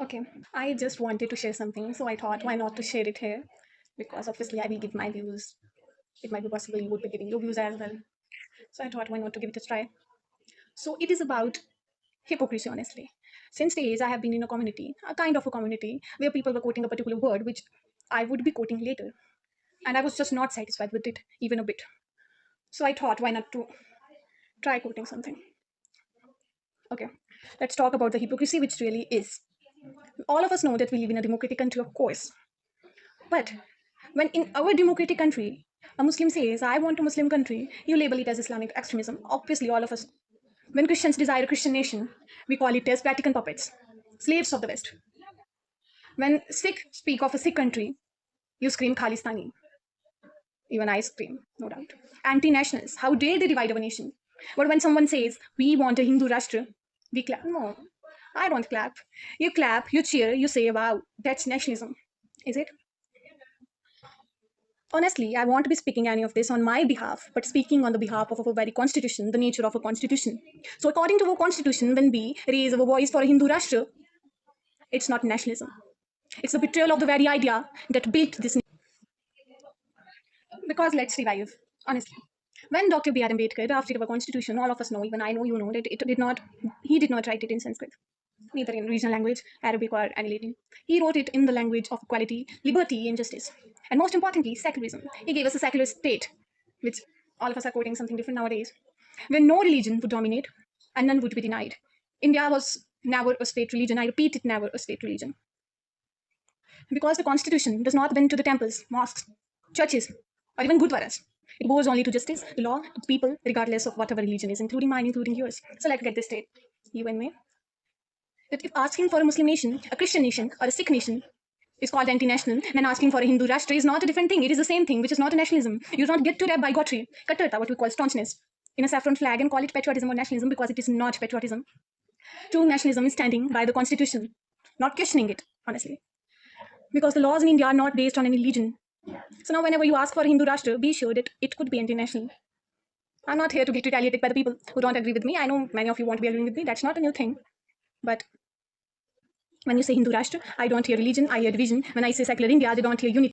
Okay, I just wanted to share something, so I thought why not to share it here? Because obviously I will give my views. It might be possible you would be giving your views as well. So I thought why not to give it a try. So it is about hypocrisy, honestly. Since days I have been in a community, a kind of a community, where people were quoting a particular word which I would be quoting later. And I was just not satisfied with it, even a bit. So I thought why not to try quoting something. Okay, let's talk about the hypocrisy which really is. All of us know that we live in a democratic country, of course. But when in our democratic country, a Muslim says, I want a Muslim country, you label it as Islamic extremism. Obviously, all of us. When Christians desire a Christian nation, we call it as Vatican puppets, slaves of the West. When Sikh speak of a Sikh country, you scream Khalistani. Even I scream, no doubt. Anti nationals, how dare they divide our nation? But when someone says, we want a Hindu Rashtra, we clap. No, I don't clap. You clap, you cheer, you say, wow, that's nationalism. Is it? Honestly, I won't be speaking any of this on my behalf, but speaking on the behalf of our very constitution, the nature of a constitution. So, according to our constitution, when we raise our voice for a Hindu Rashtra, it's not nationalism. It's the betrayal of the very idea that built this. Because let's revive, honestly. When Dr. B.R. Ambedkar drafted our constitution, all of us know, even I know, you know, that he did not write it in Sanskrit, neither in regional language, Arabic, or any Latin. He wrote it in the language of equality, liberty, and justice. And most importantly, secularism. He gave us a secular state, which all of us are quoting something different nowadays, where no religion would dominate and none would be denied. India was never a state religion. I repeat it, never a state religion. Because the constitution does not bend to the temples, mosques, churches, or even gurdwaras. It goes only to justice, the law, to people, regardless of whatever religion is, including mine, including yours. So let's get this straight, you and me. That if asking for a Muslim nation, a Christian nation, or a Sikh nation is called anti-national, then asking for a Hindu Rashtra is not a different thing. It is the same thing, which is not a nationalism. You do not get to that bigotry, kattarta, what we call staunchness, in a saffron flag and call it patriotism or nationalism because it is not patriotism. True nationalism is standing by the constitution, not questioning it, honestly. Because the laws in India are not based on any religion. So now whenever you ask for a Hindu Rashtra, be sure that it could be anti-national. I'm not here to get retaliated by the people who don't agree with me. I know many of you won't be agreeing with me. That's not a new thing. But when you say Hindu Rashtra, I don't hear religion, I hear division. When I say secular India, they don't hear unity.